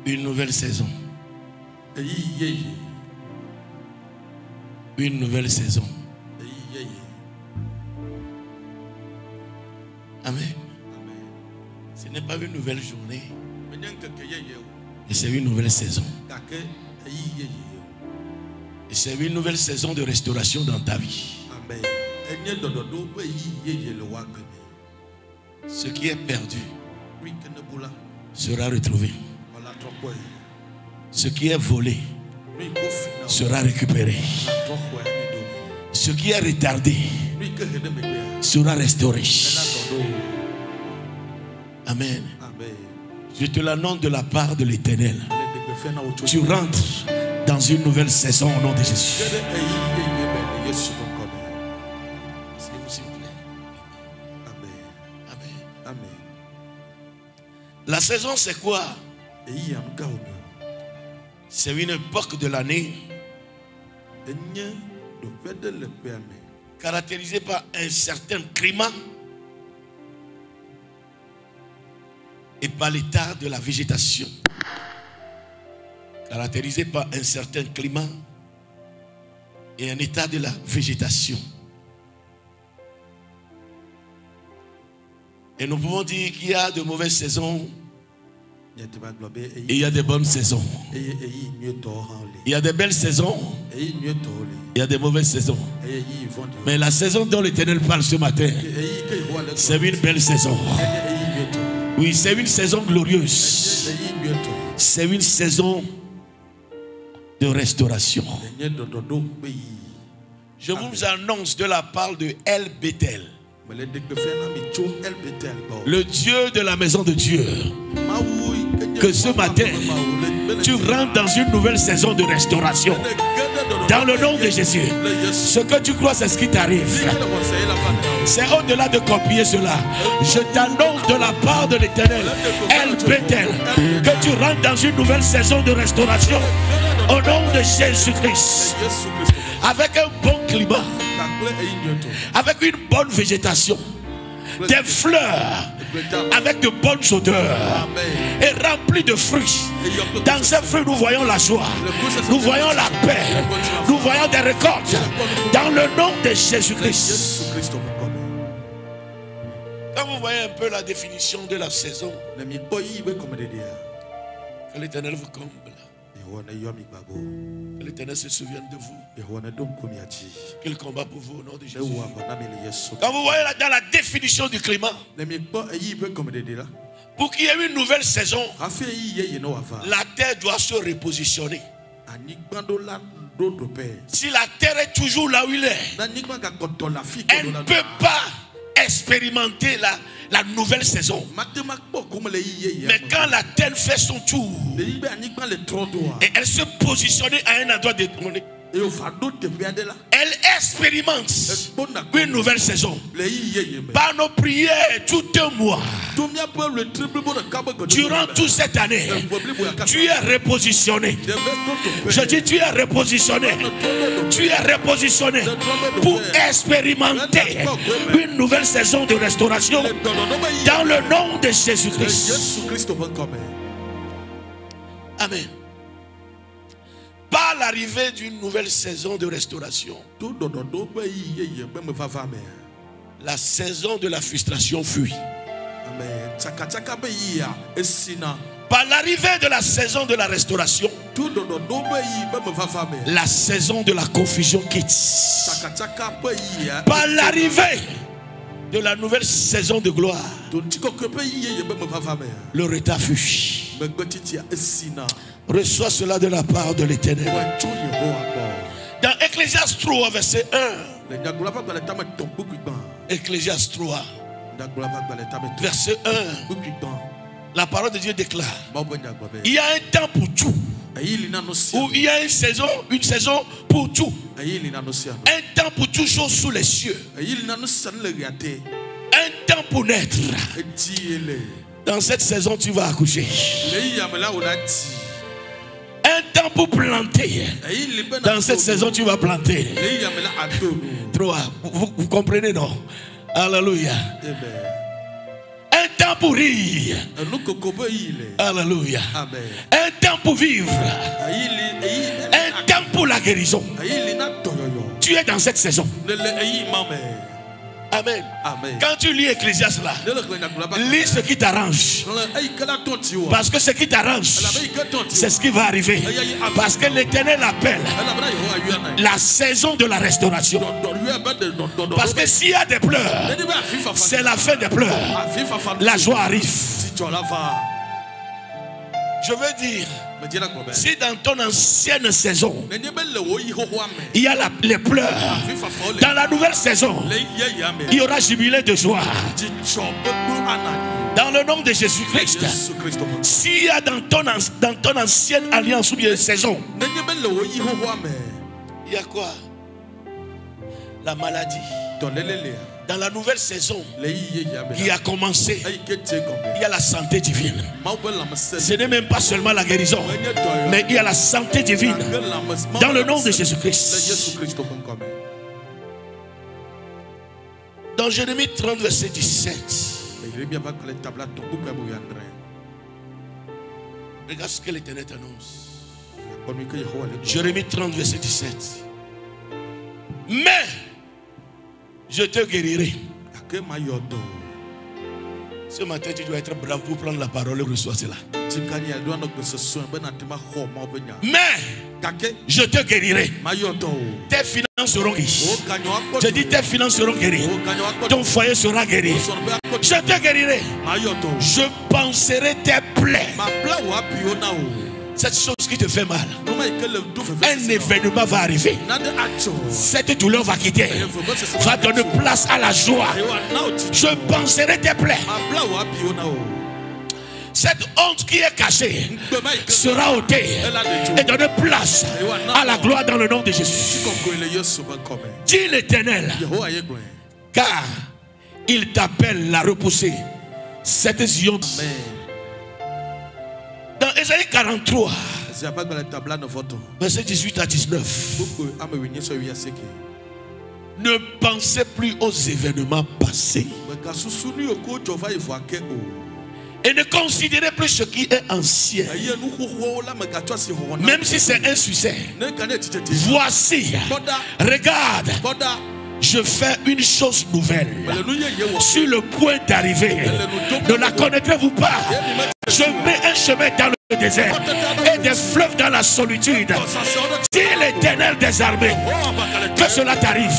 Une nouvelle saison. Une nouvelle saison. Amen. Ce n'est pas une nouvelle journée, mais c'est une nouvelle saison. Et c'est une nouvelle saison de restauration dans ta vie. Ce qui est perdu sera retrouvé. Ce qui est volé sera récupéré. Ce qui est retardé sera restauré. Amen. Je te l'annonce de la part de l'Éternel. Tu rentres dans une nouvelle saison au nom de Jésus. Amen. La saison, c'est quoi? C'est une époque de l'année caractérisée par un certain climat et par l'état de la végétation. Caractérisée par un certain climat et un état de la végétation. Et nous pouvons dire qu'il y a de mauvaises saisons et il y a de bonnes saisons. Il y a de belles saisons, il y a de mauvaises saisons. Mais la saison dont l'Éternel parle ce matin, c'est une belle saison. Oui, c'est une saison glorieuse. C'est une saison de restauration. Je vous annonce de la part de El Bethel, le Dieu de la maison de Dieu, que ce matin, tu rentres dans une nouvelle saison de restauration. Dans le nom de Jésus. Ce que tu crois, c'est ce qui t'arrive. C'est au-delà de copier cela. Je t'annonce de la part de l'Éternel, El Bethel, que tu rentres dans une nouvelle saison de restauration. Au nom de Jésus-Christ. Avec un bon climat. Avec une bonne végétation. Des fleurs avec de bonnes odeurs et remplis de fruits. Dans ces fruits, nous voyons la joie, nous voyons la paix, nous voyons des récoltes. Dans le nom de Jésus-Christ. Quand vous voyez un peu la définition de la saison, que l'Éternel vous comble. Que l'Éternel se souvienne de vous. Qu'il combat pour vous au nom de Jésus. Quand vous voyez là dans la définition du climat, pour qu'il y ait une nouvelle saison, la terre doit se repositionner. Si la terre est toujours là où il est, elle ne peut pas expérimenter la nouvelle saison. Mais quand la terre fait son tour et elle se positionne à un endroit déterminé, elle expérimente une nouvelle saison. Par nos prières tout un mois, durant toute cette année, tu es repositionné. Je dis tu es repositionné. Tu es repositionné pour expérimenter une nouvelle saison de restauration dans le nom de Jésus-Christ. Amen. Par l'arrivée d'une nouvelle saison de restauration, la saison de la frustration fuit. Par l'arrivée de la saison de la restauration, la saison de la confusion quitte. Par l'arrivée de la nouvelle saison de gloire, le retard fuit. Reçois cela de la part de l'Éternel. Dans Ecclésiaste 3, verset 1. Ecclésiaste 3, verset 1. La parole de Dieu déclare: il y a un temps pour tout. Ou il y a une saison pour tout. Un temps pour toute chose sous les cieux. Un temps pour naître. Dans cette saison, tu vas accoucher. Un temps pour planter. Dans cette saison, tu vas planter. 3. Vous comprenez, non? Alléluia. Un temps pour rire. Alléluia. Un temps pour vivre, un temps pour la guérison. Tu es dans cette saison. Amen. Amen. Quand tu lis Ecclésiaste là, lis ce qui t'arrange. Parce que ce qui t'arrange, c'est ce qui va arriver. Parce que l'Éternel appelle la saison de la restauration. Parce que s'il y a des pleurs, c'est la fin des pleurs. La joie arrive. Je veux dire, si dans ton ancienne saison, il y a les pleurs, dans la nouvelle saison, il y aura jubilé de joie. Dans le nom de Jésus-Christ, s'il y a dans ton ancienne alliance ou bien saison, il y a quoi? La maladie. Dans la nouvelle saison qui a commencé, il y a la santé divine. Ce n'est même pas seulement la guérison, mais il y a la santé divine. Dans le nom de Jésus-Christ. Dans Jérémie 30, verset 17. Regarde ce que l'Éternel annonce. Jérémie 30, verset 17. Mais je te guérirai. Ce matin, tu dois être brave pour prendre la parole et recevoir cela. Mais je te guérirai. Tes finances seront riches. Je dis tes finances seront guéries. Ton foyer sera guéri. Je te guérirai. Je panserai tes plaies. Cette chose qui te fait mal, un événement va arriver. Cette douleur va quitter, va donner place à la joie. Je panserai tes plaies. Cette honte qui est cachée sera ôtée et donner place à la gloire dans le nom de Jésus. Dis l'Éternel, car il t'appelle à repousser cette Zion. Dans Ésaïe 43, verset 18 à 19, ne pensez plus aux événements passés et ne considérez plus ce qui est ancien, même si c'est un succès. Voici, regarde, je fais une chose nouvelle. Sur le point d'arriver, ne la connaîtrez-vous pas? Je mets un chemin dans le désert et des fleuves dans la solitude. Dis l'Éternel des armées, que cela t'arrive,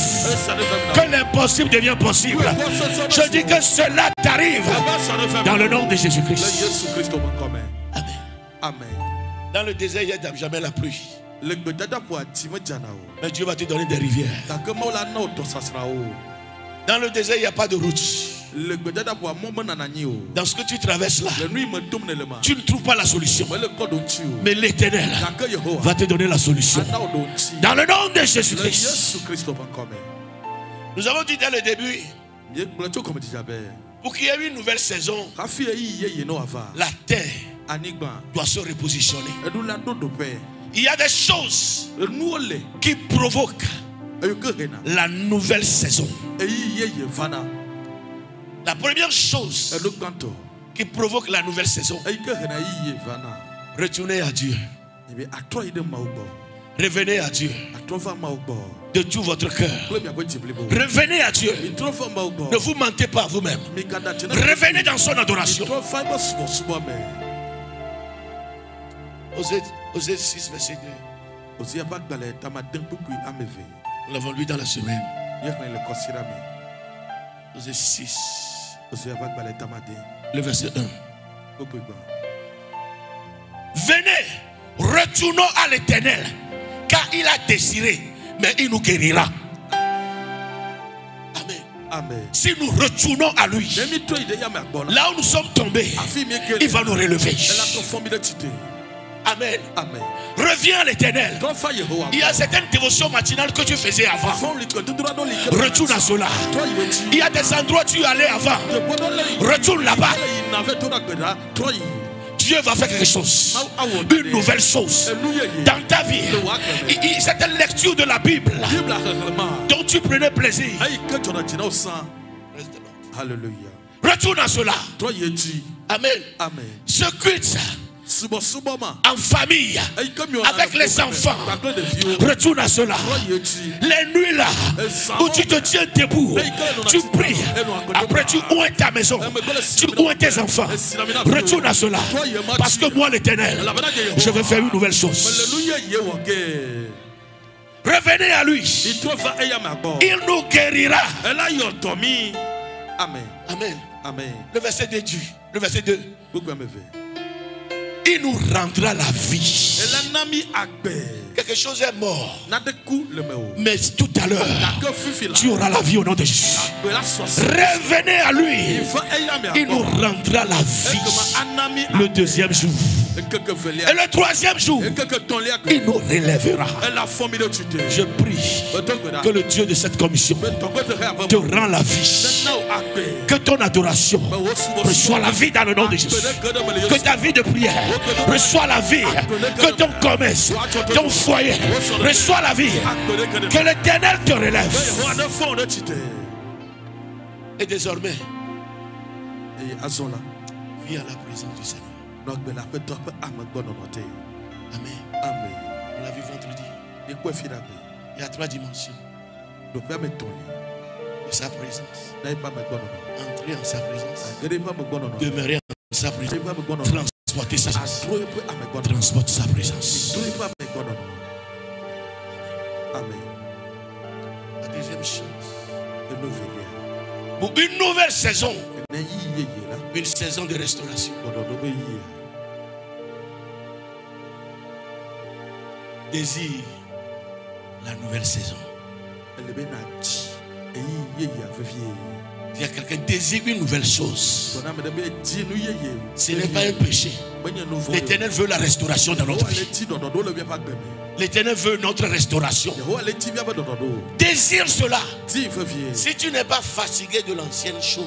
que l'impossible devient possible. Je dis que cela t'arrive dans le nom de Jésus-Christ. Amen. Dans le désert, il n'y a jamais la pluie. Mais Dieu va te donner des rivières. Dans le désert, il n'y a pas de route. Dans ce que tu traverses là, tu ne trouves pas la solution. Mais l'Éternel va te donner la solution. Dans le nom de Jésus-Christ. Nous avons dit dès le début, pour qu'il y ait une nouvelle saison, la terre doit se repositionner. Il y a des choses qui provoquent la nouvelle saison. La première chose qui provoque la nouvelle saison, retournez à Dieu. Revenez à Dieu de tout votre cœur. Revenez à Dieu. Ne vous mentez pas à vous-même. Revenez dans son adoration. Osée 6, verset 2. Nous l'avons lu dans la semaine. Osée 6, le verset 1. Venez, retournons à l'Éternel, car il a désiré, mais il nous guérira. Amen. Amen. Si nous retournons à lui, là où nous sommes tombés, il va nous relever. Amen. Amen. Reviens à l'Éternel. Il y a certaines dévotions matinales que tu faisais avant. Retourne à cela. Il y a des endroits où tu allais avant. Retourne là-bas. Dieu va faire quelque chose. Une nouvelle chose dans ta vie. Cette lecture de la Bible dont tu prenais plaisir. Alléluia. Retourne à cela. Amen. Amen. Ce culte en famille, avec les enfants. Retourne à cela. Les nuits là où tu te tiens debout, tu pries, après tu ouins ta maison, tu ouins tes enfants. Retourne à cela. Parce que moi, l'Éternel, je vais faire une nouvelle chose. Revenez à lui. Il nous guérira. Amen. Amen. Amen. Le verset 2 dit, le verset 2. Il nous rendra la vie. Quelque chose est mort. Mais tout à l'heure, tu auras la vie au nom de Jésus. Revenez à lui. Il nous rendra la vie. Le deuxième jour. Et le troisième jour, il nous relèvera. Je prie que le Dieu de cette commission te rend la vie. Que ton adoration reçoit la vie dans le nom de Jésus. Que ta vie de prière reçoit la vie. Que ton commerce, ton foyer reçoit la vie. Que l'Éternel te relève. Et désormais, viens à la présence du Seigneur. Amen. Amen. On l'a vu vendredi. Il y a 3 dimensions de sa présence. Entrer en sa présence. Demeurer en sa présence. Transporter sa présence. Transporte sa présence. Amen. La deuxième chose. Pour une nouvelle saison. Une saison de restauration. Désire la nouvelle saison. Il y a quelqu'un qui désire une nouvelle chose. Ce n'est pas un péché. L'Éternel veut la restauration dans notre vie. L'Éternel veut notre restauration. Désire cela. Si tu n'es pas fatigué de l'ancienne chose,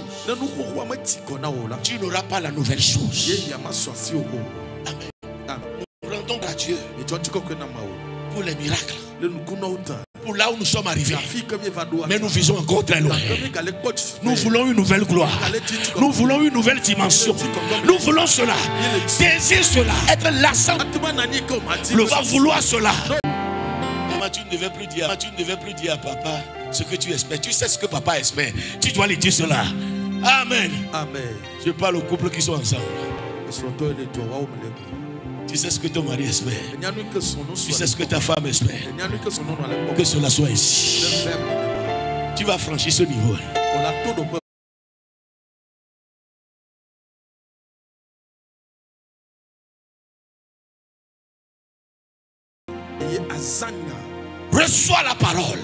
tu n'auras pas la nouvelle chose. Amen. Nous rendons à Dieu pour les miracles, pour là où nous sommes arrivés. Mais nous visons encore très loin. Nous voulons une nouvelle gloire. Nous voulons une nouvelle dimension. Nous voulons cela. Désire cela. Être lassant. Le va vouloir cela. Maman, tu ne devais plus dire à papa ce que tu espères. Tu sais ce que papa espère. Tu dois lui dire cela. Amen. Amen. Je parle aux couples qui sont ensemble. Tu sais ce que ton mari espère. Tu sais ce que ta femme espère. Que cela soit ici. Tu vas franchir ce niveau. Reçois la parole.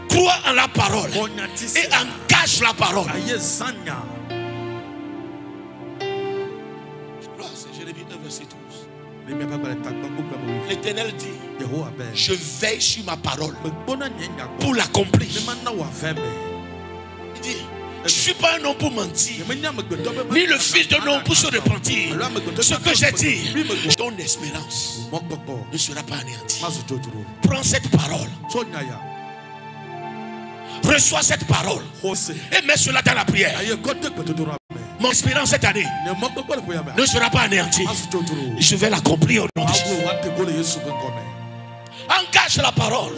Crois en la parole. Et engage la parole. Jérémie 1, verset 12. L'Éternel dit: je veille sur ma parole pour l'accomplir. Il dit: je ne suis pas un homme pour mentir, ni le fils d'un homme pour se repentir. Ce que j'ai dit, ton espérance ne sera pas anéantie. Prends cette parole. Reçois cette parole et mets cela dans la prière. Mon espérance cette année ne sera pas anéantie. Je vais l'accomplir au nom de Jésus. Engage la parole.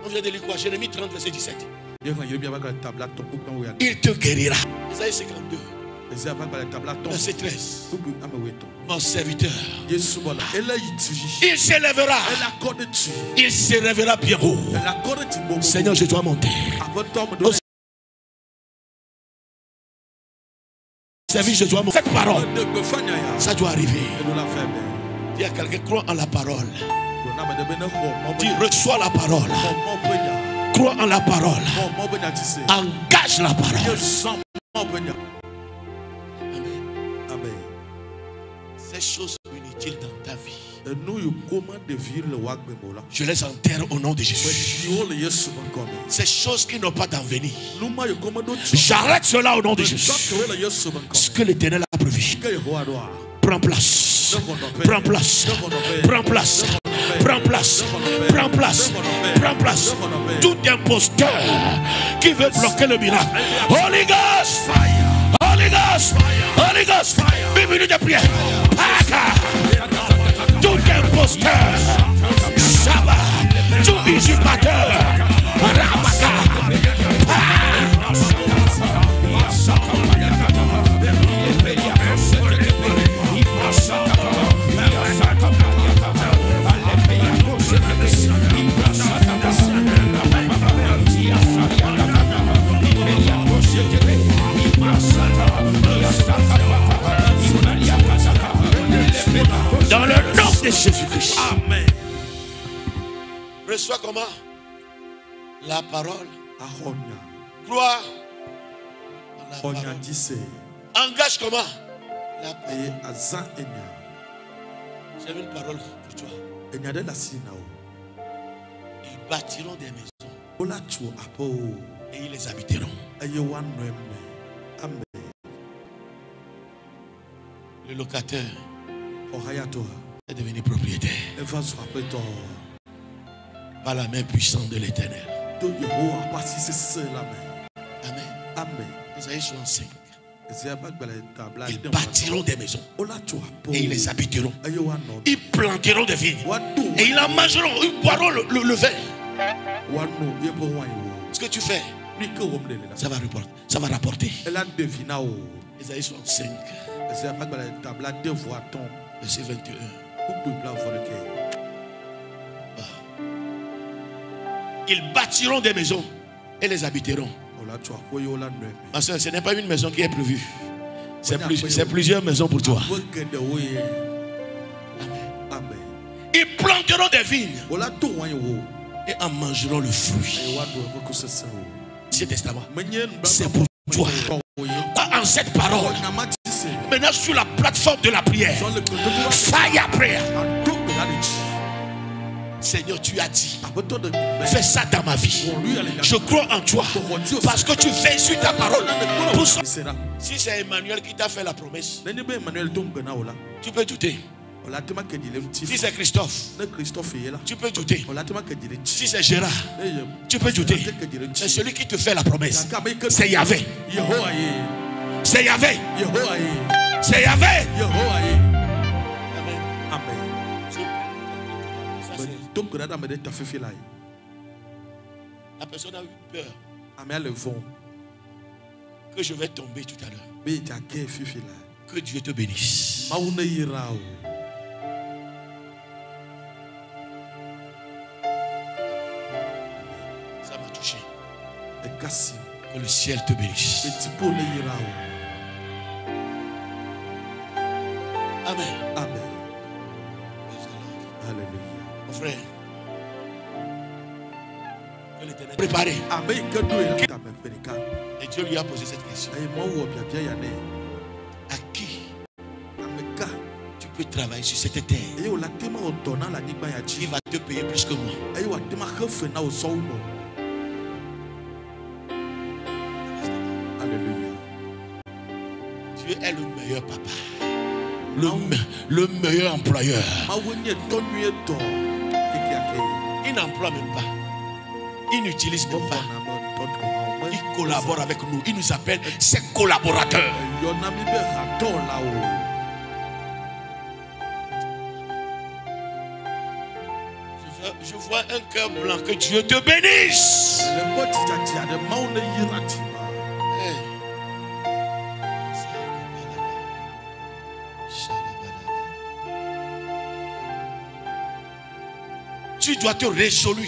On vient de lire quoi? Jérémie 30, verset 17. Il te guérira. Isaïe 52. Verset 13. Mon serviteur, il s'élèvera. Il s'élèvera bien haut. Seigneur, je dois monter. Service, je dois monter. Cette parole, ça doit arriver. Il y a quelqu'un qui croit en la parole. Dis: reçois la parole. Crois en la parole. Engage la parole. Amen. Ces choses sont inutiles dans ta vie. Je les enterre au nom de Jésus. Ces choses qui n'ont pas d'envenir, j'arrête cela au nom de Jésus. Ce que l'Éternel a prévu, prends place. Prends place. Prends place. Prends place. Prends place. Prends place. Tout imposteur qui veut bloquer le miracle, Holy Ghost, Holy Ghost, Holy Ghost, 1 minute de prière. Tout imposteur, Shabbat, tout usurpateur, Ramaka, dans le nom de Jésus-Christ. Amen. Reçois comment? La parole. Crois. Crois. Engage comment? La parole. J'ai une parole pour toi. Ils bâtiront des maisons et ils les habiteront. Le locataire est devenu propriétaire par la main puissante de l'Éternel. Amen. Amen. Isaïe 65. Ils bâtiront des maisons et ils les habiteront. Ils planteront des vignes et ils en mangeront. Ils boiront le vin. Ce que tu fais, ça va rapporter. Isaïe 65. Verset 21. Ils bâtiront des maisons et les habiteront. Ma soeur, ce n'est pas une maison qui est prévue. C'est plusieurs maisons pour toi. Amen. Ils planteront des vignes et en mangeront le fruit. Ce testament, c'est pour toi. En cette parole, maintenant sur la plateforme de la prière, fire prayer. Seigneur, tu as dit, fais ça dans ma vie. Je crois en toi parce que tu fais sur ta parole. Si c'est Emmanuel qui t'a fait la promesse, tu peux douter. Si c'est Christophe, tu peux douter. Si c'est Gérard, tu peux douter. C'est celui qui te fait la promesse. C'est Yahvé. C'est Yahvé. C'est Yahvé. La personne a eu peur que je vais tomber tout à l'heure. Que Dieu te bénisse. Ça m'a touché. Que le ciel te bénisse. Amen. Amen. Alléluia. Mon frère, que l'Éternel est préparé. Et Dieu lui a posé cette question. À qui tu peux travailler sur cette terre? Il va te payer plus que moi. Alléluia. Dieu est le meilleur papa. Le meilleur employeur. Il n'emploie même pas. Il n'utilise même pas. Il collabore avec nous. Il nous appelle ses collaborateurs. Je vois un cœur blanc. Que Dieu te bénisse. Tu dois te résoudre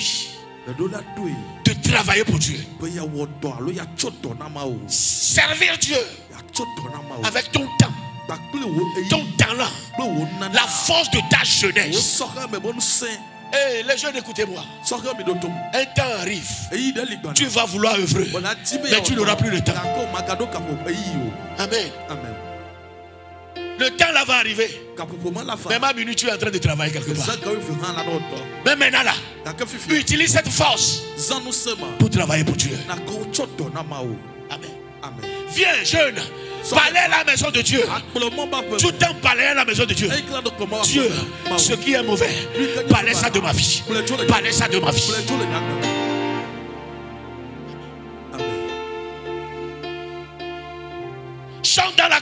de travailler pour Dieu. Servir Dieu avec ton temps, ton talent, la force de ta jeunesse. Hey, les jeunes, écoutez-moi. Un temps arrive, tu vas vouloir œuvrer, mais tu n'auras plus le temps. Amen. Amen. Le temps là va arriver. Même à minuit, tu es en train de travailler quelque part. Mais maintenant là, utilise cette force pour travailler pour Dieu. Amen. Amen. Viens, jeune, parlez à la maison de Dieu. Tout le temps parler à la maison de Dieu. Dieu, ce qui est mauvais, parlez ça de ma vie. Parlez ça de ma vie.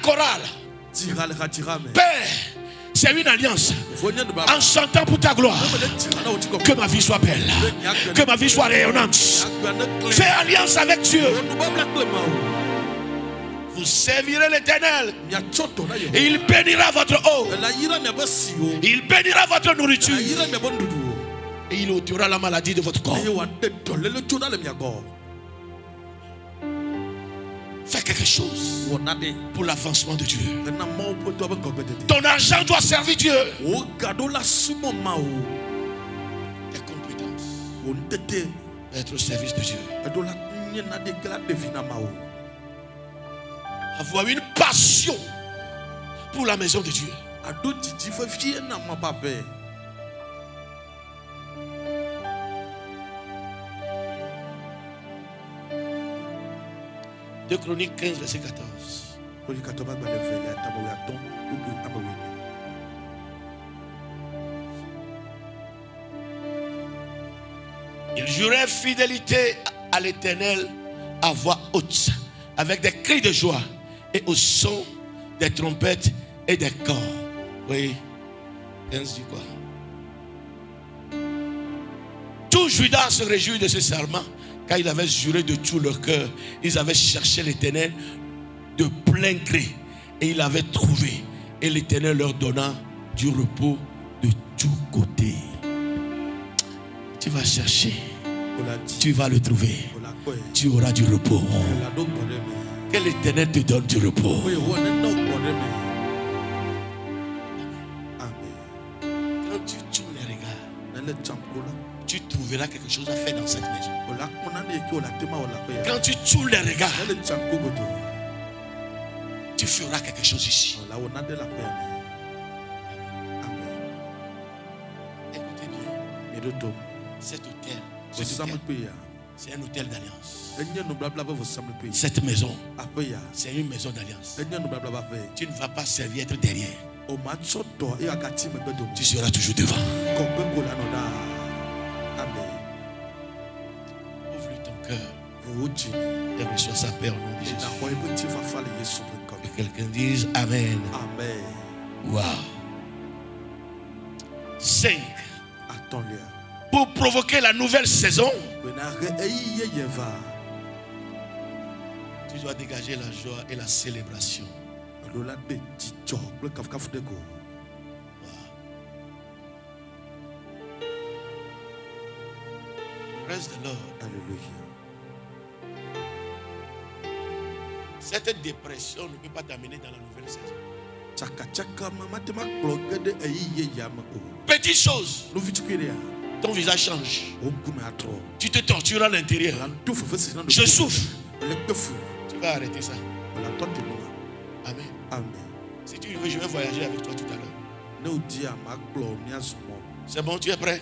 chorale. Père, c'est une alliance. En chantant pour ta gloire, que ma vie soit belle, que ma vie soit rayonnante. Fais alliance avec Dieu. Vous servirez l'Éternel. Et il bénira votre eau. Il bénira votre nourriture. Et il ôtera la maladie de votre corps. Fais quelque chose pour l'avancement de Dieu. Ton argent doit servir Dieu. Tes compétences être au service de Dieu. Avoir une passion pour la maison de Dieu. 2 Chroniques 15, verset 14. Il jurait fidélité à l'Éternel à voix haute, avec des cris de joie et au son des trompettes et des corps. Oui, 15 dit quoi? Tout Judas se réjouit de ce serment, car ils avaient juré de tout leur cœur. Ils avaient cherché l'Éternel de plein gré et ils l'avaient trouvé. Et l'Éternel leur donna du repos de tous côtés. Tu vas chercher, tu vas le trouver. Tu auras du repos. Que l'Éternel te donne du repos. Quand tu tournes les regards, tu trouveras quelque chose à faire dans cette maison. Quand tu tournes les regards, tu feras quelque chose ici. Écoutez bien. Cet hôtel, c'est un hôtel d'alliance. Cette maison, c'est une maison d'alliance. Tu ne vas pas servir être derrière. Tu seras toujours devant. Ouvre ton cœur et reçois sa paix au nom de Jésus. Que quelqu'un dise Amen. Amen. Wow. 5. Pour provoquer la nouvelle saison, tu dois dégager la joie et la célébration. Wow. Praise the Lord. Alléluia. Cette dépression ne peut pas t'amener dans la nouvelle saison. Petite chose, ton visage change. Tu te tortures à l'intérieur. Je souffre. Tu vas arrêter ça. Amen. Amen. Si tu veux, je vais voyager avec toi tout à l'heure. C'est bon, tu es prêt?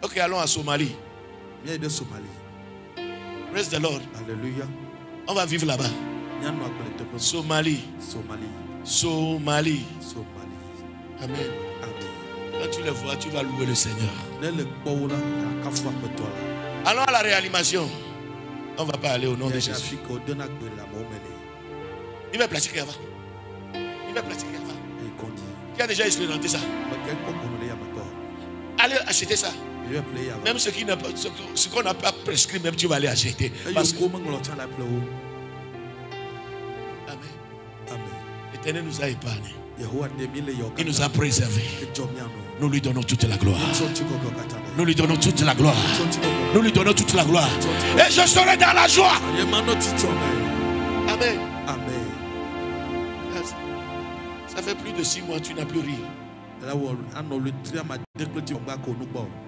Ok, allons à Somalie. Praise the Lord. Alléluia. On va vivre là-bas. Somalie. Somalie. Amen. Quand tu le vois, tu vas louer le Seigneur. Allons à la réanimation. On ne va pas aller au nom de Jésus. Il va pratiquer avant. Il va pratiquer avant. Qui a déjà expérimenté ça? Allez acheter ça. Même ce qu'on n'a pas prescrit, même tu vas aller acheter. Parce que... Amen. L'Éternel nous a épargnés. Il nous a préservés. Nous lui donnons toute la gloire. Nous lui donnons toute la gloire. Nous lui donnons toute la gloire. Et je serai dans la joie. Amen. Amen. Ça fait plus de 6 mois que tu n'as plus ri.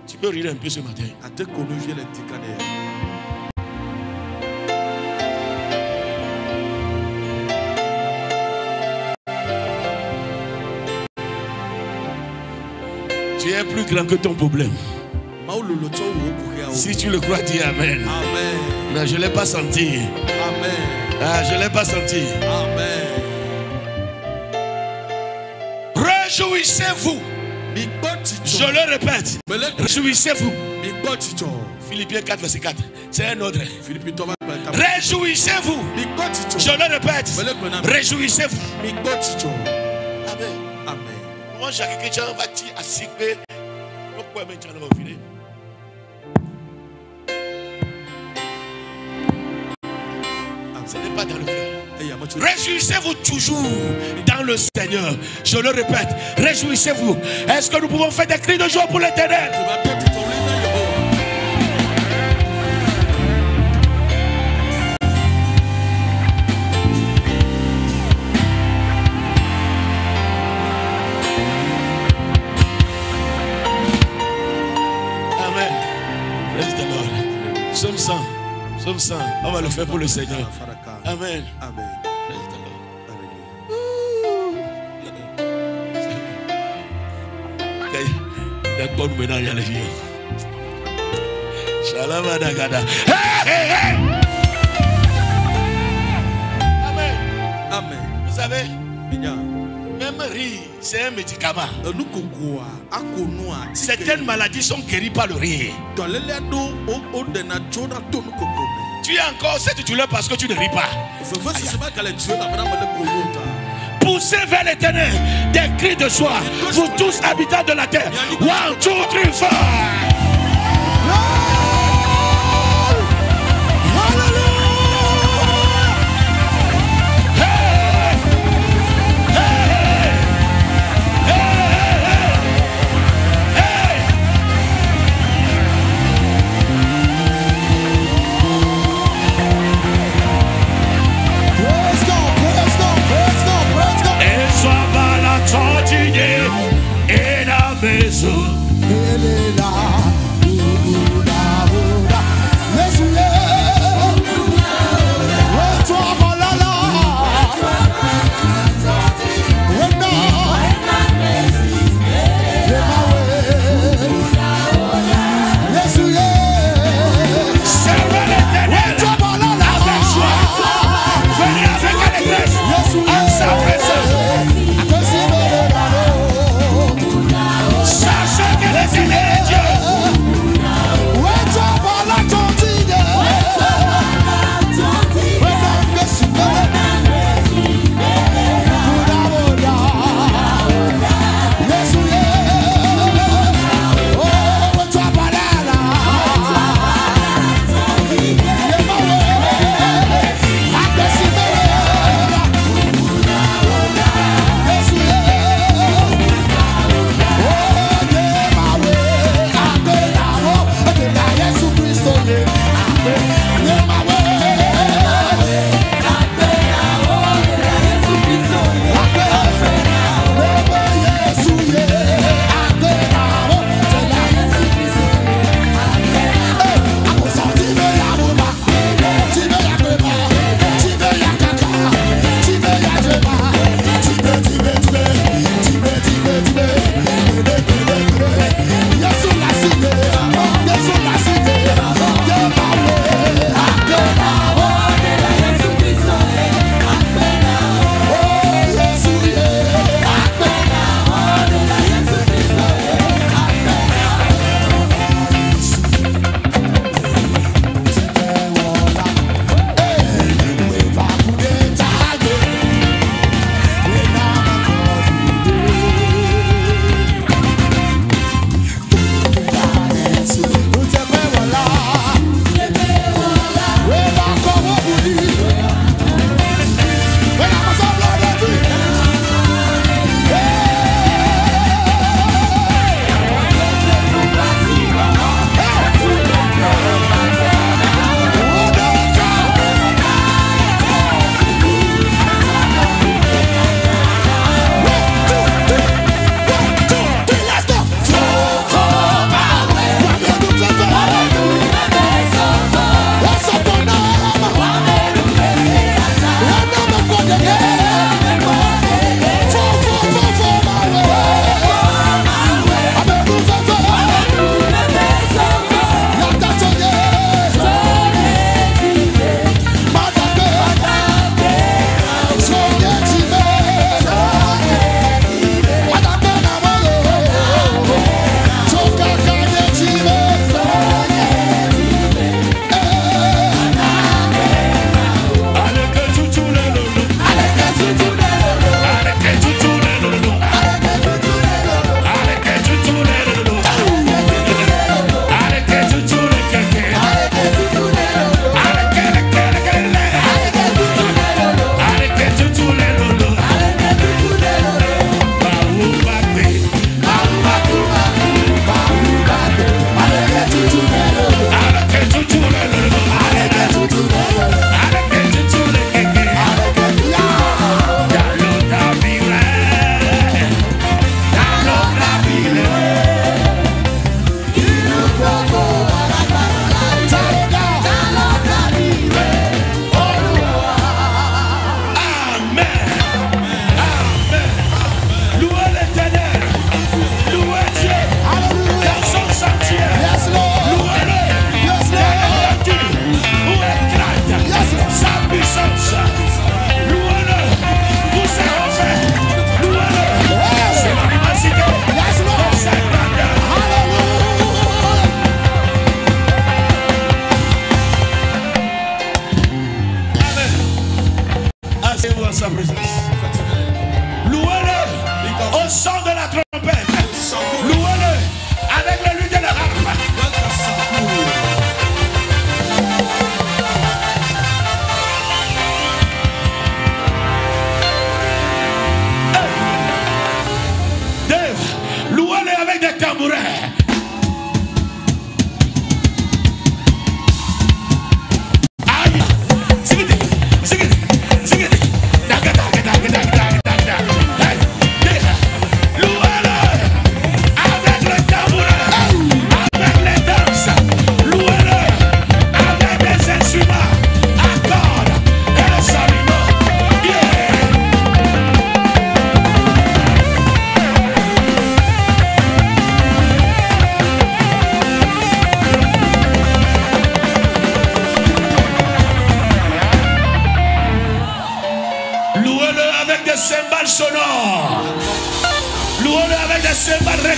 Tu peux rire un peu ce matin. Tu es plus grand que ton problème. Si tu le crois, dis Amen. Amen. Non, je ne l'ai pas senti. Amen. Ah, je ne l'ai pas senti. Amen. Réjouissez-vous Je le répète. Réjouissez-vous. Philippiens 4, verset 4. C'est un ordre. Réjouissez-vous. Je le répète. Réjouissez-vous. Amen. Amen. Moi, j'ai quelqu'un qui va dire à Sigbe. Pourquoi maintenant on va filer? Ce n'est pas dans le cœur. Réjouissez-vous toujours dans le Seigneur. Je le répète, réjouissez-vous. Est-ce que nous pouvons faire des cris de joie pour l'Éternel? Amen. Praise the Lord. Psaume 100. Psaume 100. On va le faire pour le Seigneur. Amen. Amen. Praise the Lord. Bon, maintenant il y a les vieux. Shalavadagada. Hey, hey, hey. Amen. Amen. Vous savez, même rire, c'est un médicament. Certaines maladies sont guéries par le rire. Tu es encore cette douleur parce que tu ne ris pas. Poussez vers l'Éternel des cris de joie, vous tous habitants de la terre. 1, 2, 3, 4. Et la maison, elle est là.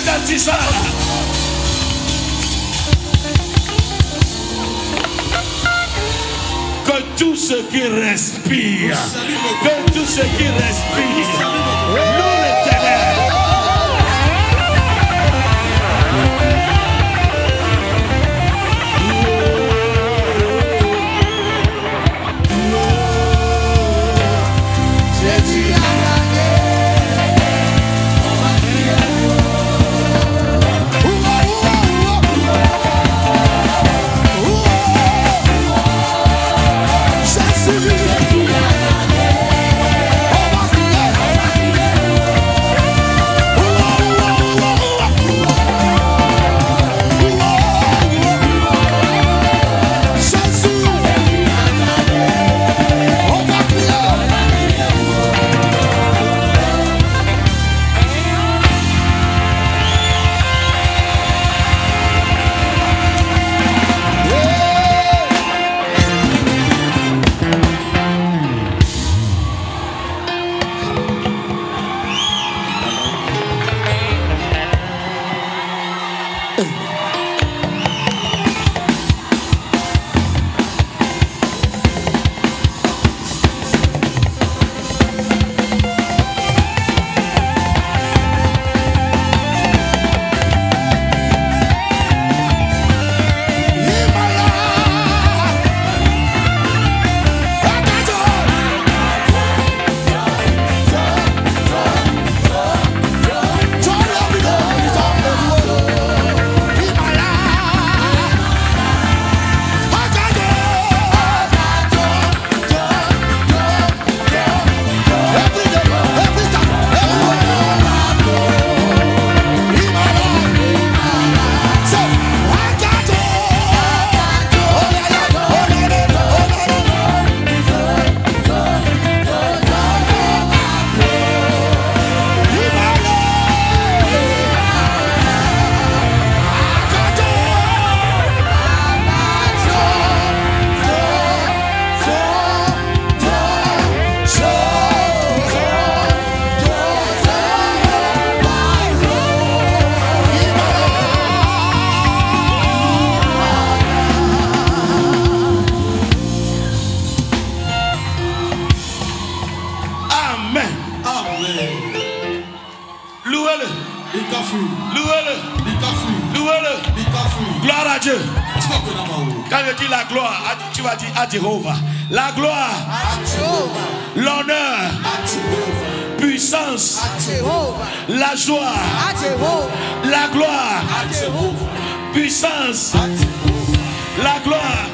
retentissant. Que tout ce qui respire, que tout ce qui respire, loue l'Éternel. Gloire à Dieu. Quand je dis la gloire, tu vas dire à Jéhovah. La gloire, l'honneur, puissance, la joie, la gloire, puissance, la gloire,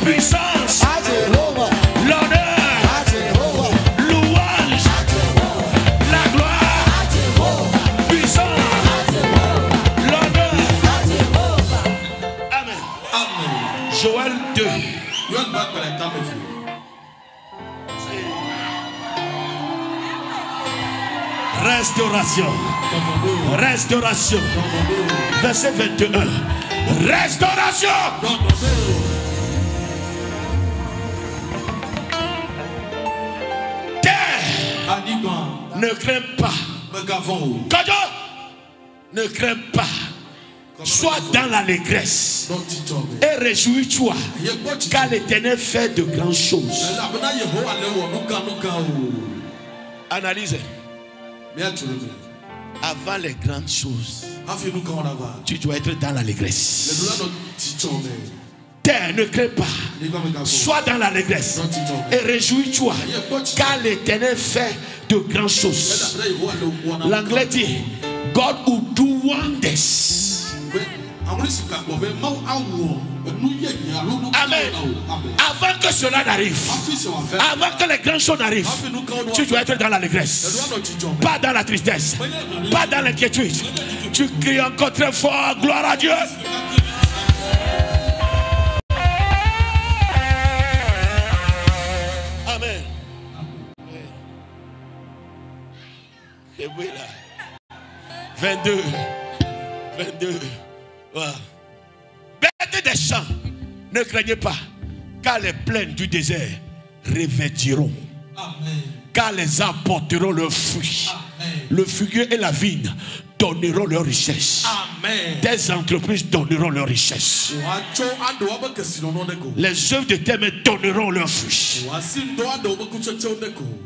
puissance, l'honneur, louange, la gloire, puissance, l'honneur. Amen. Joël 2. Restauration. Restauration. Verset 21. Restauration. Terre, ne crains pas. Kajo, ne crains pas. Sois dans l'allégresse et réjouis-toi, car l'Éternel fait de grandes choses. Analyse. Avant les grandes choses, tu dois être dans l'allégresse. Terre, ne crains pas. Sois dans l'allégresse et réjouis-toi, car l'Éternel fait de grandes choses. L'anglais dit God will do wonders. Amen. Avant que cela n'arrive, avant que les grandes choses n'arrivent, tu dois être dans l'allégresse, pas dans la tristesse, pas dans l'inquiétude. Tu cries encore très fort, gloire à Dieu. Amen. Et oui là. 22. Wow. Bêtes des champs, ne craignez pas, car les plaines du désert revêtiront. Amen. Car les arbres porteront leurs fruits. Amen. Le figuier et la vigne donneront leur richesse. Amen. Tes entreprises donneront leur richesse. Les œuvres de tes mains donneront leur fruits.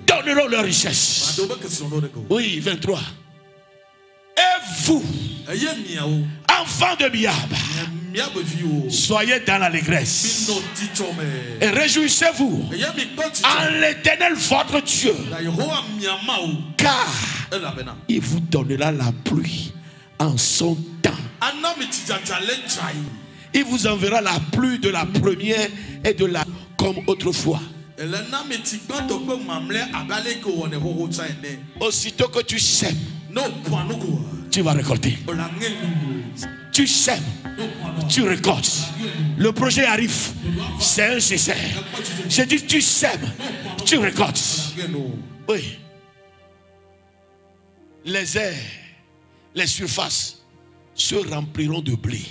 Donneront leur richesse. Oui, 23. Et vous, enfants de Miab, soyez dans l'allégresse et réjouissez-vous en l'Éternel votre Dieu, car il vous donnera la pluie en son temps. Il vous enverra la pluie de la première et de la comme autrefois. Aussitôt que tu sèmes, tu vas récolter. Tu sèmes, tu récoltes. Le projet arrive, c'est un sincère. Je dis tu sèmes, tu récoltes. Oui. Les airs, les surfaces se rempliront de blé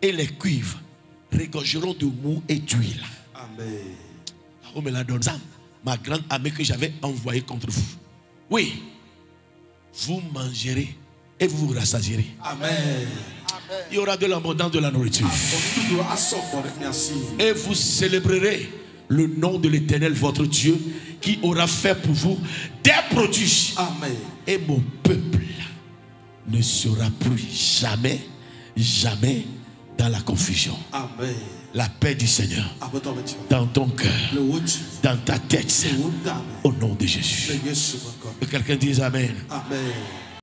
et les cuivres regorgeront de mou et d'huile. Amen. Oh, mais la donne ça, ma grande armée que j'avais envoyée contre vous. Oui. Vous mangerez et vous vous rassasierez. Amen. Il y aura de l'abondance de la nourriture. Et vous célébrerez le nom de l'Éternel votre Dieu qui aura fait pour vous des prodiges. Amen. Et mon peuple ne sera plus jamais, jamais dans la confusion. Amen. La paix du Seigneur dans ton cœur, dans ta tête, au nom de Jésus. Que quelqu'un dise Amen. Amen.